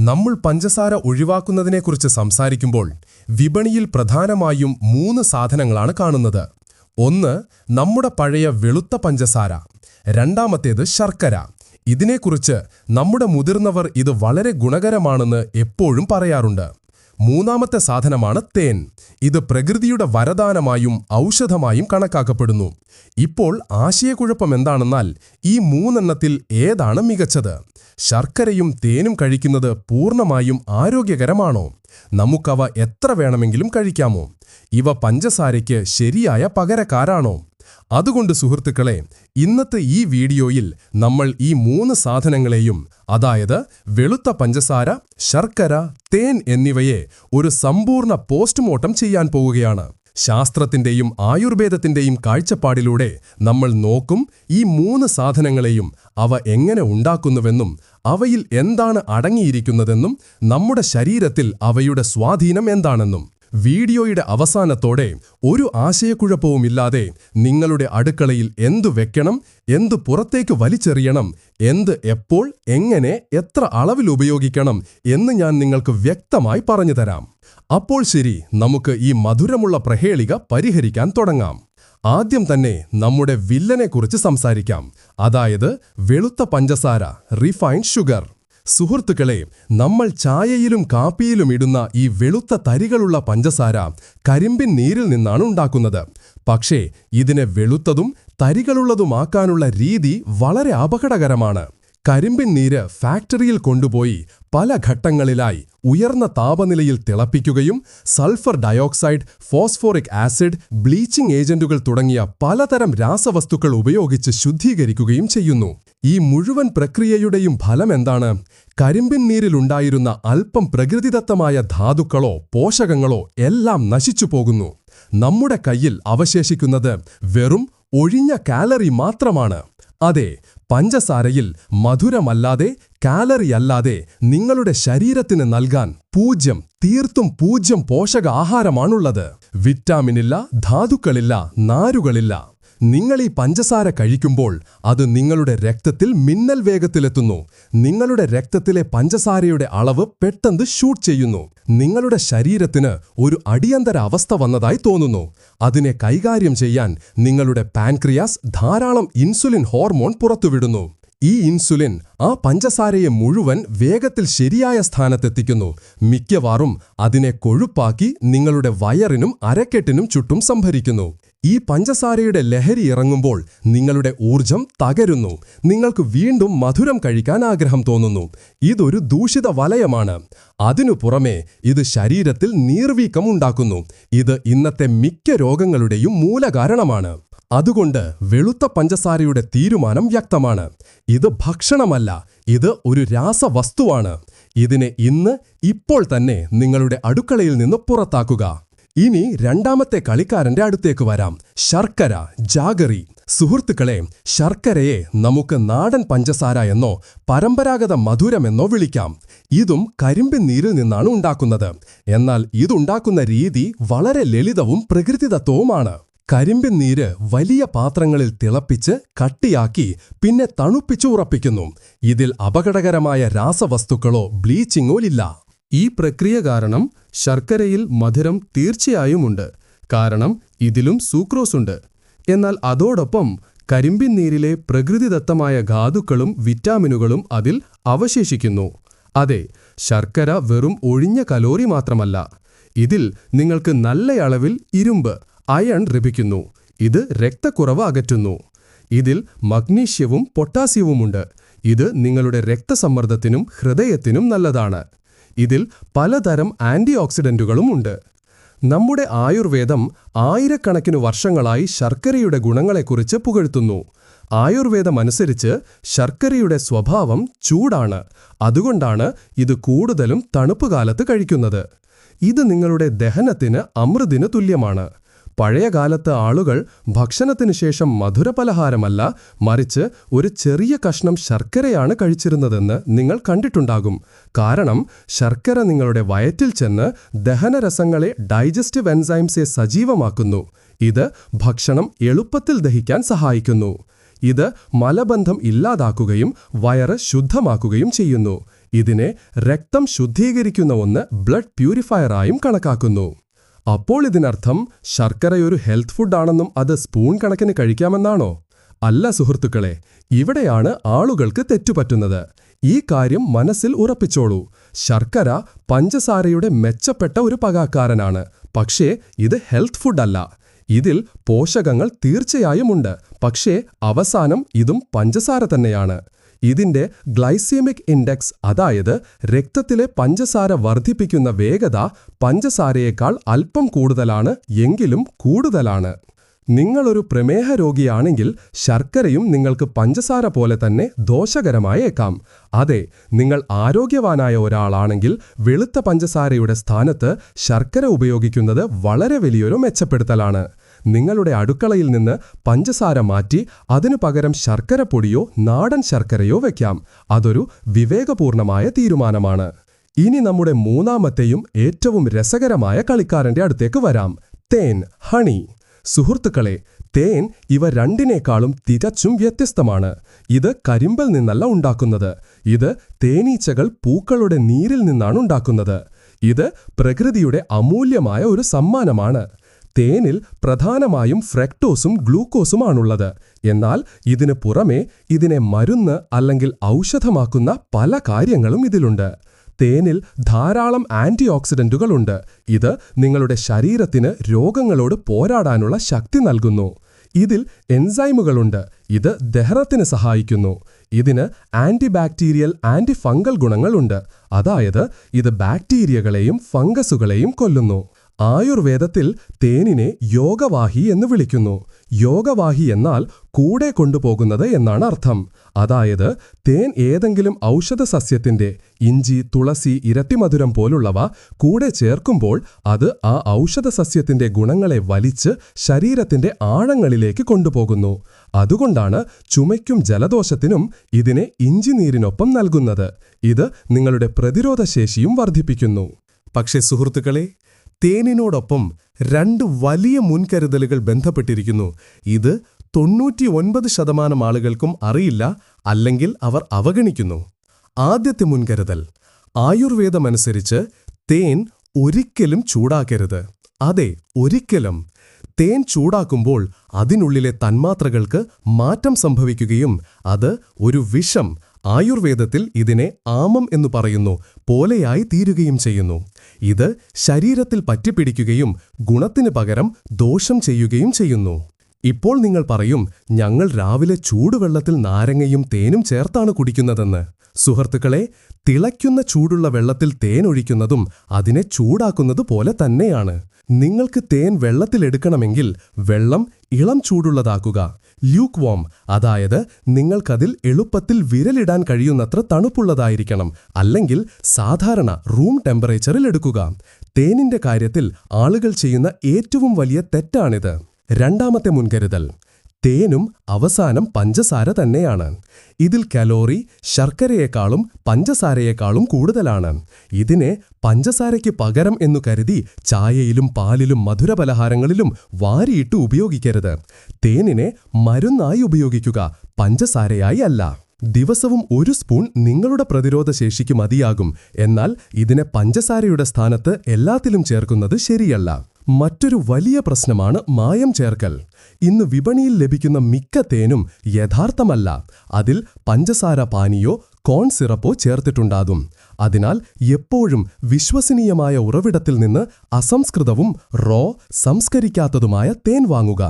നമ്മൾ പഞ്ചസാര ഒഴിവാക്കുന്നതിനെക്കുറിച്ച് സംസാരിക്കുമ്പോൾ വിപണിയിൽ പ്രധാനമായും 3 സാധനങ്ങളാണ് കാണുന്നത്. ഒന്ന്, നമ്മുടെ പഴയ വെളുത്ത പഞ്ചസാര. രണ്ടാമത്തേത് ശർക്കര. ഇതിനെക്കുറിച്ച് നമ്മുടെ മുതിർന്നവർ ഇത് വളരെ ഗുണകരമാണെന്ന് എപ്പോഴും പറയാറുണ്ട്. മൂന്നാമത്തെ സാധനമാണ് തേൻ. ഇത് പ്രകൃതിയുടെ വരദാനമായും ഔഷധമായും കണക്കാക്കപ്പെടുന്നു. ഇപ്പോൾ ആശയക്കുഴപ്പം എന്താണെന്നാൽ ഈ 3 ഏതാണ് മികച്ചത്? ശർക്കരയും തേനും കഴിക്കുന്നത് പൂർണ്ണമായും ആരോഗ്യകരമാണോ? നമുക്കവ എത്ര വേണമെങ്കിലും കഴിക്കാമോ? ഇവ പഞ്ചസാരയ്ക്ക് ശരിയായ പകരക്കാരാണോ? അതുകൊണ്ട് സുഹൃത്തുക്കളെ, ഇന്നത്തെ ഈ വീഡിയോയിൽ നമ്മൾ ഈ 3 സാധനങ്ങളെയും, അതായത് വെളുത്ത പഞ്ചസാര, ശർക്കര, തേൻ എന്നിവയെ ഒരു സമ്പൂർണ്ണ പോസ്റ്റ്മോർട്ടം ചെയ്യാൻ പോവുകയാണ്. ശാസ്ത്രത്തിന്റെയും ആയുർവേദത്തിന്റെയും കാഴ്ചപ്പാടിലൂടെ നമ്മൾ നോക്കും ഈ 3 സാധനങ്ങളെയും, അവ എങ്ങനെ ഉണ്ടാക്കുന്നുവെന്നും അവയിൽ എന്താണ് അടങ്ങിയിരിക്കുന്നതെന്നും നമ്മുടെ ശരീരത്തിൽ അവയുടെ സ്വാധീനം എന്താണെന്നും. വീഡിയോയുടെ അവസാനത്തോടെ ഒരു ആശയക്കുഴപ്പവുമില്ലാതെ നിങ്ങളുടെ അടുക്കളയിൽ എന്തു വെക്കണം, എന്തു പുറത്തേക്ക് വലിച്ചെറിയണം, എന്ത് എപ്പോൾ, എങ്ങനെ, എത്ര അളവിൽ ഉപയോഗിക്കണം എന്ന് ഞാൻ നിങ്ങൾക്ക് വ്യക്തമായി പറഞ്ഞുതരാം. അപ്പോൾ ശരി, നമുക്ക് ഈ മധുരമുള്ള പ്രഹേളിക പരിഹരിക്കാൻ തുടങ്ങാം. ആദ്യം തന്നെ നമ്മുടെ വില്ലനെക്കുറിച്ച് സംസാരിക്കാം, അതായത് വെളുത്ത പഞ്ചസാര, റിഫൈൻഡ് ഷുഗർ. സുഹൃത്തുക്കളെ, നമ്മൾ ചായയിലും കാപ്പിയിലും ഇടുന്ന ഈ വെളുത്ത തരികളുള്ള പഞ്ചസാര കരിമ്പിൻ നീരിൽ നിന്നാണ് ഉണ്ടാക്കുന്നത്. പക്ഷേ ഇതിനെ വെളുത്തതും തരികളുള്ളതുമാക്കാനുള്ള രീതി വളരെ അപകടകരമാണ്. കരിമ്പിൻ നീര് ഫാക്ടറിയിൽ കൊണ്ടുപോയി പല ഘട്ടങ്ങളിലായി ഉയർന്ന താപനിലയിൽ തിളപ്പിക്കുകയും sulphur dioxide, phosphoric acid, bleaching ഏജന്റുകൾ തുടങ്ങിയ പലതരം രാസവസ്തുക്കൾ ഉപയോഗിച്ച് ശുദ്ധീകരിക്കുകയും ചെയ്യുന്നു. ഈ മുഴുവൻ പ്രക്രിയയുടെയും ഫലമെന്താണ്? കരിമ്പിൻ നീരിലുണ്ടായിരുന്ന അല്പം പ്രകൃതിദത്തമായ ധാതുക്കളോ പോഷകങ്ങളോ എല്ലാം നശിച്ചു പോകുന്നു. നമ്മുടെ കയ്യിൽ അവശേഷിക്കുന്നത് വെറും ഒഴിഞ്ഞ കാലറി മാത്രമാണ്. അതെ, പഞ്ചസാരയിൽ മധുരമല്ലാതെ, കാലറിയല്ലാതെ നിങ്ങളുടെ ശരീരത്തിന് നൽകാൻ 0, തീർത്തും 0 പോഷക ആഹാരമാണുള്ളത്. വിറ്റാമിനില്ല, ധാതുക്കളില്ല, നാരുകളില്ല. നിങ്ങൾ ഈ പഞ്ചസാര കഴിക്കുമ്പോൾ അത് നിങ്ങളുടെ രക്തത്തിൽ മിന്നൽ വേഗത്തിലെത്തുന്നു. നിങ്ങളുടെ രക്തത്തിലെ പഞ്ചസാരയുടെ അളവ് പെട്ടെന്ന് ഷൂട്ട് ചെയ്യുന്നു. നിങ്ങളുടെ ശരീരത്തിന് ഒരു അടിയന്തര അവസ്ഥ വന്നതായി തോന്നുന്നു. അതിനെ കൈകാര്യം ചെയ്യാൻ നിങ്ങളുടെ പാൻക്രിയാസ് ധാരാളം ഇൻസുലിൻ ഹോർമോൺ പുറത്തുവിടുന്നു. ഈ ഇൻസുലിൻ ആ പഞ്ചസാരയെ മുഴുവൻ വേഗത്തിൽ ശരിയായ സ്ഥാനത്തെത്തിക്കുന്നു. മിക്കവാറും അതിനെ കൊഴുപ്പാക്കി നിങ്ങളുടെ വയറിനും അരക്കെട്ടിനും ചുറ്റും സംഭരിക്കുന്നു. ഈ പഞ്ചസാരയുടെ ലഹരി ഇറങ്ങുമ്പോൾ നിങ്ങളുടെ ഊർജം തകരുന്നു. നിങ്ങൾക്ക് വീണ്ടും മധുരം കഴിക്കാൻ ആഗ്രഹം തോന്നുന്നു. ഇതൊരു ദൂഷിത വലയമാണ്. അതിനു പുറമെ ഇത് ശരീരത്തിൽ നീർവീക്കം ഉണ്ടാക്കുന്നു. ഇത് ഇന്നത്തെ മിക്ക രോഗങ്ങളുടെയും മൂലകാരണമാണ്. അതുകൊണ്ട് വെളുത്ത പഞ്ചസാരയുടെ തീരുമാനം വ്യക്തമാണ്. ഇത് ഭക്ഷണമല്ല, ഇത് ഒരു രാസവസ്തുവാണ്. ഇതിനെ ഇപ്പോൾ തന്നെ നിങ്ങളുടെ അടുക്കളയിൽ നിന്ന് പുറത്താക്കുക. ഇനി രണ്ടാമത്തെ കളിക്കാരന്റെ അടുത്തേക്ക് വരാം, ശർക്കര, ജാഗറി. സുഹൃത്തുക്കളെ, ശർക്കരയെ നമുക്ക് നാടൻ പഞ്ചസാര എന്നോ പരമ്പരാഗത മധുരമെന്നോ വിളിക്കാം. ഇതും കരിമ്പിൻ നീരിൽ നിന്നാണ് ഉണ്ടാക്കുന്നത്. എന്നാൽ ഇതുണ്ടാക്കുന്ന രീതി വളരെ ലളിതവും പ്രകൃതിദത്തവുമാണ്. കരിമ്പിൻ നീര് വലിയ പാത്രങ്ങളിൽ തിളപ്പിച്ച് കട്ടിയാക്കി പിന്നെ തണുപ്പിച്ച് ഉറപ്പിക്കുന്നു. ഇതിൽ അപകടകരമായ രാസവസ്തുക്കളോ ബ്ലീച്ചിങ്ങോ ഇല്ല. ഈ പ്രക്രിയ കാരണം ശർക്കരയിൽ മധുരം തീർച്ചയായുമുണ്ട്, കാരണം ഇതിലും സൂക്രോസ് ഉണ്ട്. എന്നാൽ അതോടൊപ്പം കരിമ്പിൻ നീരിലെ പ്രകൃതിദത്തമായ ധാതുക്കളും വിറ്റാമിനുകളും അതിൽ അവശേഷിക്കുന്നു. അതെ, ശർക്കര വെറും ഒഴിഞ്ഞ കലോറി മാത്രമല്ല. ഇതിൽ നിങ്ങൾക്ക് നല്ല അളവിൽ ഇരുമ്പ്, അയൺ ലഭിക്കുന്നു. ഇത് രക്തക്കുറവ് അകറ്റുന്നു. ഇതിൽ മഗ്നീഷ്യവും പൊട്ടാസ്യവുമുണ്ട്. ഇത് നിങ്ങളുടെ രക്തസമ്മർദ്ദത്തിനും ഹൃദയത്തിനും നല്ലതാണ്. ഇതിൽ പലതരം ആന്റി ഓക്സിഡന്റുകളും ഉണ്ട്. നമ്മുടെ ആയുർവേദം ആയിരക്കണക്കിന് വർഷങ്ങളായി ശർക്കരയുടെ ഗുണങ്ങളെക്കുറിച്ച് പുകഴ്ത്തുന്നു. ആയുർവേദമനുസരിച്ച് ശർക്കരയുടെ സ്വഭാവം ചൂടാണ്. അതുകൊണ്ടാണ് ഇത് കൂടുതലും തണുപ്പുകാലത്ത് കഴിക്കുന്നത്. ഇത് നിങ്ങളുടെ ദഹനത്തിന് അമൃതിന് തുല്യമാണ്. പഴയകാലത്ത് ആളുകൾ ഭക്ഷണത്തിനു ശേഷം മധുരപലഹാരമല്ല, മറിച്ച് ഒരു ചെറിയ കഷ്ണം ശർക്കരയാണ് കഴിച്ചിരുന്നതെന്ന് നിങ്ങൾ കണ്ടിട്ടുണ്ടാകും. കാരണം ശർക്കര നിങ്ങളുടെ വയറ്റിൽ ചെന്ന് ദഹനരസങ്ങളെ, ഡൈജസ്റ്റീവ് എൻസൈംസെ സജീവമാക്കുന്നു. ഇത് ഭക്ഷണം എളുപ്പത്തിൽ ദഹിക്കാൻ സഹായിക്കുന്നു. ഇത് മലബന്ധം ഇല്ലാതാക്കുകയും വയറ് ശുദ്ധമാക്കുകയും ചെയ്യുന്നു. ഇതിനെ രക്തം ശുദ്ധീകരിക്കുന്ന ഒന്ന് ബ്ലഡ് പ്യൂരിഫയറായും കണക്കാക്കുന്നു. അപ്പോൾ ഇതിനർത്ഥം ശർക്കരയൊരു ഹെൽത്ത് ഫുഡാണെന്നും അത് സ്പൂൺ കണക്കിന് കഴിക്കാമെന്നാണോ? അല്ല സുഹൃത്തുക്കളെ, ഇവിടെയാണ് ആളുകൾക്ക് തെറ്റുപറ്റുന്നത്. ഈ കാര്യം മനസ്സിൽ ഉറപ്പിച്ചോളൂ. ശർക്കര പഞ്ചസാരയുടെ മെച്ചപ്പെട്ട ഒരു പകക്കാരനാണ്. പക്ഷേ ഇത് ഹെൽത്ത് ഫുഡല്ല. ഇതിൽ പോഷകങ്ങൾ തീർച്ചയായുമുണ്ട്. പക്ഷേ അവസാനം ഇതും പഞ്ചസാര തന്നെയാണ്. ഇതിന്റെ ഗ്ലൈസീമിക് ഇൻഡെക്സ്, അതായത് രക്തത്തിലെ പഞ്ചസാര വർദ്ധിപ്പിക്കുന്ന വേഗത, പഞ്ചസാരയേക്കാൾ അല്പം കൂടുതലാണ്, എങ്കിലും കൂടുതലാണ്. നിങ്ങളൊരു പ്രമേഹ രോഗിയാണെങ്കിൽ ശർക്കരയും നിങ്ങൾക്ക് പഞ്ചസാര പോലെ തന്നെ ദോഷകരമായേക്കാം. അതെ, നിങ്ങൾ ആരോഗ്യവാനായ ഒരാളാണെങ്കിൽ വെളുത്ത പഞ്ചസാരയുടെ സ്ഥാനത്ത് ശർക്കര ഉപയോഗിക്കുന്നത് വളരെ വലിയൊരു മെച്ചപ്പെടുത്തലാണ്. നിങ്ങളുടെ അടുക്കളയിൽ നിന്ന് പഞ്ചസാര മാറ്റി അതിനു പകരം ശർക്കരപ്പൊടിയോ നാടൻ ശർക്കരയോ വയ്ക്കാം. അതൊരു വിവേകപൂർണമായ തീരുമാനമാണ്. ഇനി നമ്മുടെ മൂന്നാമത്തെയും ഏറ്റവും രസകരമായ കളിക്കാരന്റെ അടുത്തേക്ക് വരാം. തേൻ, ഹണി. സുഹൃത്തുക്കളെ, തേൻ ഇവ രണ്ടിനേക്കാളും തികച്ചും വ്യത്യസ്തമാണ്. ഇത് കരിമ്പൽ നിന്നല്ല ഉണ്ടാക്കുന്നത്. ഇത് തേനീച്ചകൾ പൂക്കളുടെ നീരിൽ നിന്നാണ് ഉണ്ടാക്കുന്നത്. ഇത് പ്രകൃതിയുടെ അമൂല്യമായ ഒരു സമ്മാനമാണ്. തേനിൽ പ്രധാനമായും ഫ്രക്ടോസും ഗ്ലൂക്കോസുമാണുള്ളത്. എന്നാൽ ഇതിനു പുറമെ ഇതിനെ മരുന്ന് അല്ലെങ്കിൽ ഔഷധമാക്കുന്ന പല കാര്യങ്ങളും ഇതിലുണ്ട്. തേനിൽ ധാരാളം ആന്റി ഓക്സിഡന്റുകളുണ്ട്. ഇത് നിങ്ങളുടെ ശരീരത്തിന് രോഗങ്ങളോട് പോരാടാനുള്ള ശക്തി നൽകുന്നു. ഇതിൽ എൻസൈമുകളുണ്ട്. ഇത് ദഹനത്തിന് സഹായിക്കുന്നു. ഇതിന് ആന്റിബാക്ടീരിയൽ, ആന്റി ഫംഗൽ ഗുണങ്ങളുണ്ട്. അതായത് ഇത് ബാക്ടീരിയകളെയും ഫംഗസുകളെയും കൊല്ലുന്നു. ആയുർവേദത്തിൽ തേനിനെ യോഗവാഹി എന്ന് വിളിക്കുന്നു. യോഗവാഹി എന്നാൽ കൂടെ കൊണ്ടുപോകുന്നത് എന്നാണ് അർത്ഥം. അതായത് തേൻ ഏതെങ്കിലും ഔഷധ സസ്യത്തിന്റെ, ഇഞ്ചി, തുളസി, ഇരട്ടിമധുരം പോലുള്ളവ കൂടെ ചേർക്കുമ്പോൾ അത് ആ ഔഷധ സസ്യത്തിന്റെ ഗുണങ്ങളെ വലിച്ച് ശരീരത്തിന്റെ ആഴങ്ങളിലേക്ക് കൊണ്ടുപോകുന്നു. അതുകൊണ്ടാണ് ചുമയ്ക്കും ജലദോഷത്തിനും ഇതിനെ ഇഞ്ചിനീരിനൊപ്പം നൽകുന്നത്. ഇത് നിങ്ങളുടെ പ്രതിരോധശേഷിയും വർദ്ധിപ്പിക്കുന്നു. പക്ഷേ സുഹൃത്തുക്കളെ, തേനിനോടൊപ്പം രണ്ട് വലിയ മുൻകരുതലുകൾ ബന്ധപ്പെട്ടിരിക്കുന്നു. ഇത് 99% ആളുകൾക്കും അറിയില്ല, അല്ലെങ്കിൽ അവർ അവഗണിക്കുന്നു. ആദ്യത്തെ മുൻകരുതൽ, ആയുർവേദമനുസരിച്ച് തേൻ ഒരിക്കലും ചൂടാക്കരുത്. അതെ, ഒരിക്കലും. തേൻ ചൂടാക്കുമ്പോൾ അതിനുള്ളിലെ തന്മാത്രകൾക്ക് മാറ്റം സംഭവിക്കുകയും അത് ഒരു വിഷം, ആയുർവേദത്തിൽ ഇതിനെ ആമം എന്നു പറയുന്നു, പോലെയായി തീരുകയും ചെയ്യുന്നു. ഇത് ശരീരത്തിൽ പറ്റിപ്പിടിക്കുകയും ഗുണത്തിന് പകരം ദോഷം ചെയ്യുകയും ചെയ്യുന്നു. ഇപ്പോൾ നിങ്ങൾ പറയും, ഞങ്ങൾ രാവിലെ ചൂടുവെള്ളത്തിൽ നാരങ്ങയും തേനും ചേർത്താണ് കുടിക്കുന്നതെന്ന്. സുഹൃത്തുക്കളെ, തിളയ്ക്കുന്ന ചൂടുള്ള വെള്ളത്തിൽ തേൻ ഒഴിക്കുന്നതും അതിനെ ചൂടാക്കുന്നത് പോലെ തന്നെയാണ്. നിങ്ങൾക്ക് തേൻ വെള്ളത്തിലെടുക്കണമെങ്കിൽ വെള്ളം ഇളം ചൂടുള്ളതാക്കുക. ല്യൂക്ക് വോം, അതായത് നിങ്ങൾക്കതിൽ എളുപ്പത്തിൽ വിരലിടാൻ കഴിയുന്നത്ര തണുപ്പുള്ളതായിരിക്കണം. അല്ലെങ്കിൽ സാധാരണ റൂം ടെമ്പറേച്ചറിൽ എടുക്കുക. തേനിന്റെ കാര്യത്തിൽ ആളുകൾ ചെയ്യുന്ന ഏറ്റവും വലിയ തെറ്റാണിത്. രണ്ടാമത്തെ മുൻകരുതൽ, തേനും അവസാനം പഞ്ചസാര തന്നെയാണ്. ഇതിൽ കലോറി ശർക്കരയേക്കാളും പഞ്ചസാരയേക്കാളും കൂടുതലാണ്. ഇതിനെ പഞ്ചസാരയ്ക്ക് പകരം എന്നു കരുതി ചായയിലും പാലിലും മധുരപലഹാരങ്ങളിലും വാരിയിട്ട് ഉപയോഗിക്കരുത്. തേനിനെ മരുന്നായി ഉപയോഗിക്കുക, പഞ്ചസാരയായി അല്ല. ദിവസവും 1 സ്പൂൺ നിങ്ങളുടെ പ്രതിരോധശേഷിക്ക് മതിയാകും. എന്നാൽ ഇതിനെ പഞ്ചസാരയുടെ സ്ഥാനത്ത് എല്ലാത്തിലും ചേർക്കുന്നത് ശരിയല്ല. മറ്റൊരു വലിയ പ്രശ്നമാണ് മായം ചേർക്കൽ. ഇന്ന് വിപണിയിൽ ലഭിക്കുന്ന മിക്ക തേനും യഥാർത്ഥമല്ല. അതിൽ പഞ്ചസാര പാനിയോ കോൺ സിറപ്പോ ചേർത്തിട്ടുണ്ടാകും. അതിനാൽ എപ്പോഴും വിശ്വസനീയമായ ഉറവിടത്തിൽ നിന്ന് അസംസ്കൃതവും സംസ്കരിക്കാത്തതുമായ തേൻ വാങ്ങുക.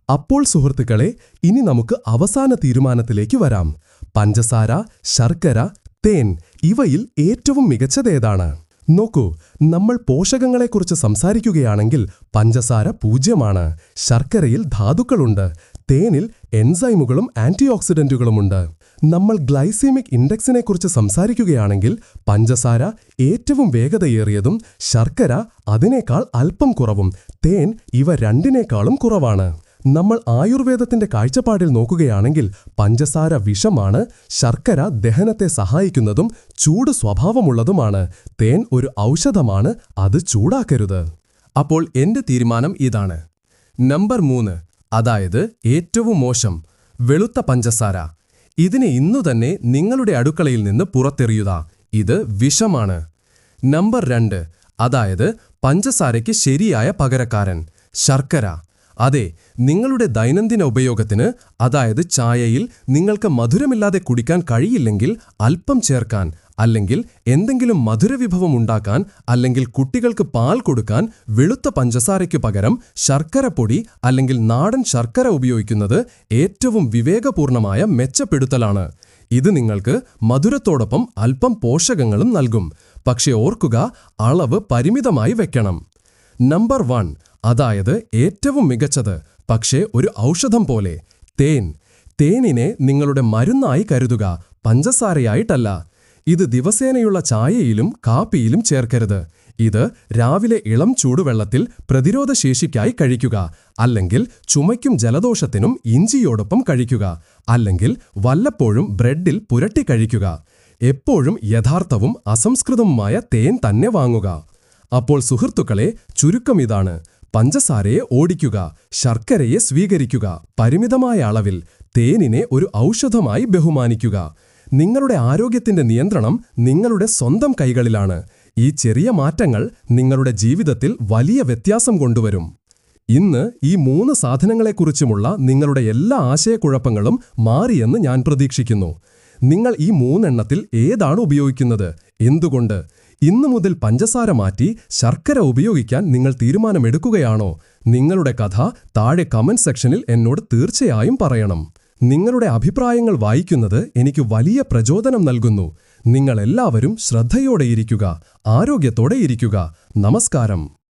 അപ്പോൾ സുഹൃത്തുക്കളെ, ഇനി നമുക്ക് അവസാന തീരുമാനത്തിലേക്ക് വരാം. പഞ്ചസാര, ശർക്കര, തേൻ, ഇവയിൽ ഏറ്റവും മികച്ചതേതാണ്? നോക്കൂ, നമ്മൾ പോഷകങ്ങളെക്കുറിച്ച് സംസാരിക്കുകയാണെങ്കിൽ പഞ്ചസാര 0ആണ്. ശർക്കരയിൽ ധാതുക്കളുണ്ട്. തേനിൽ എൻസൈമുകളും ആന്റിഓക്സിഡന്റുകളുമുണ്ട്. നമ്മൾ ഗ്ലൈസീമിക് ഇൻഡെക്സിനെക്കുറിച്ച് സംസാരിക്കുകയാണെങ്കിൽ പഞ്ചസാര ഏറ്റവും വേഗതയേറിയതും ശർക്കര അതിനേക്കാൾ അല്പം കുറവും, തേൻ ഇവ രണ്ടിനേക്കാളും കുറവാണ്. നമ്മൾ ആയുർവേദത്തിന്റെ കാഴ്ചപ്പാടിൽ നോക്കുകയാണെങ്കിൽ പഞ്ചസാര വിഷമാണ്, ശർക്കര ദഹനത്തെ സഹായിക്കുന്നതും ചൂട് സ്വഭാവമുള്ളതുമാണ്. തേൻ ഒരു ഔഷധമാണ്, അത് ചൂടാക്കരുത്. അപ്പോൾ എന്റെ തീരുമാനം ഇതാണ്. നമ്പർ 3, അതായത് ഏറ്റവും മോശം, വെളുത്ത പഞ്ചസാര. ഇതിനെ ഇന്നുതന്നെ നിങ്ങളുടെ അടുക്കളയിൽ നിന്ന് പുറത്തെറിയുക. ഇത് വിഷമാണ്. നമ്പർ 2, അതായത് പഞ്ചസാരയ്ക്ക് ശരിയായ പകരക്കാരൻ ശർക്കര. അതെ, നിങ്ങളുടെ ദൈനംദിന ഉപയോഗത്തിന്, അതായത് ചായയിൽ നിങ്ങൾക്ക് മധുരമില്ലാതെ കുടിക്കാൻ കഴിയില്ലെങ്കിൽ അല്പം ചേർക്കാൻ, അല്ലെങ്കിൽ എന്തെങ്കിലും മധുരവിഭവം ഉണ്ടാക്കാൻ, അല്ലെങ്കിൽ കുട്ടികൾക്ക് പാൽ കൊടുക്കാൻ വെളുത്ത പഞ്ചസാരയ്ക്കു പകരം ശർക്കരപ്പൊടി അല്ലെങ്കിൽ നാടൻ ശർക്കര ഉപയോഗിക്കുന്നത് ഏറ്റവും വിവേകപൂർണമായ മെച്ചപ്പെടുത്തലാണ്. ഇത് നിങ്ങൾക്ക് മധുരത്തോടൊപ്പം അല്പം പോഷകങ്ങളും നൽകും. പക്ഷേ ഓർക്കുക, അളവ് പരിമിതമായി വെക്കണം. നമ്പർ 1, അതായത് ഏറ്റവും മികച്ചത്, പക്ഷേ ഒരു ഔഷധം പോലെ, തേൻ. തേനിനെ നിങ്ങളുടെ മരുന്നായി കരുതുക, പഞ്ചസാരയായിട്ടല്ല. ഇത് ദിവസേനയുള്ള ചായയിലും കാപ്പിയിലും ചേർക്കരുത്. ഇത് രാവിലെ ഇളം ചൂടുവെള്ളത്തിൽ പ്രതിരോധശേഷിക്കായി കഴിക്കുക, അല്ലെങ്കിൽ ചുമയ്ക്കും ജലദോഷത്തിനും ഇഞ്ചിയോടൊപ്പം കഴിക്കുക, അല്ലെങ്കിൽ വല്ലപ്പോഴും ബ്രെഡിൽ പുരട്ടി കഴിക്കുക. എപ്പോഴും യഥാർത്ഥവും അസംസ്കൃതവുമായ തേൻ തന്നെ വാങ്ങുക. അപ്പോൾ സുഹൃത്തുക്കളെ, ചുരുക്കം ഇതാണ്: പഞ്ചസാരയെ ഓടിക്കുക, ശർക്കരയെ സ്വീകരിക്കുക, പരിമിതമായ അളവിൽ. തേനിനെ ഒരു ഔഷധമായി ബഹുമാനിക്കുക. നിങ്ങളുടെ ആരോഗ്യത്തിന്റെ നിയന്ത്രണം നിങ്ങളുടെ സ്വന്തം കൈകളിലാണ്. ഈ ചെറിയ മാറ്റങ്ങൾ നിങ്ങളുടെ ജീവിതത്തിൽ വലിയ വ്യത്യാസം കൊണ്ടുവരും. ഇന്ന് ഈ 3 സാധനങ്ങളെക്കുറിച്ചുമുള്ള നിങ്ങളുടെ എല്ലാ ആശയക്കുഴപ്പങ്ങളും മാറിയെന്ന് ഞാൻ പ്രതീക്ഷിക്കുന്നു. നിങ്ങൾ ഈ 3 എണ്ണത്തിൽ ഏതാണ് ഉപയോഗിക്കുന്നത്? എന്തുകൊണ്ട്? ഇന്നു മുതൽ പഞ്ചസാര മാറ്റി ശർക്കര ഉപയോഗിക്കാൻ നിങ്ങൾ തീരുമാനമെടുക്കുകയാണോ? നിങ്ങളുടെ കഥ താഴെ കമന്റ് സെക്ഷനിൽ എന്നോട് തീർച്ചയായും പറയണം. നിങ്ങളുടെ അഭിപ്രായങ്ങൾ വായിക്കുന്നത് എനിക്ക് വലിയ പ്രചോദനം നൽകുന്നു. നിങ്ങളെല്ലാവരും ശ്രദ്ധയോടെയിരിക്കുക, ആരോഗ്യത്തോടെ ഇരിക്കുക. നമസ്കാരം.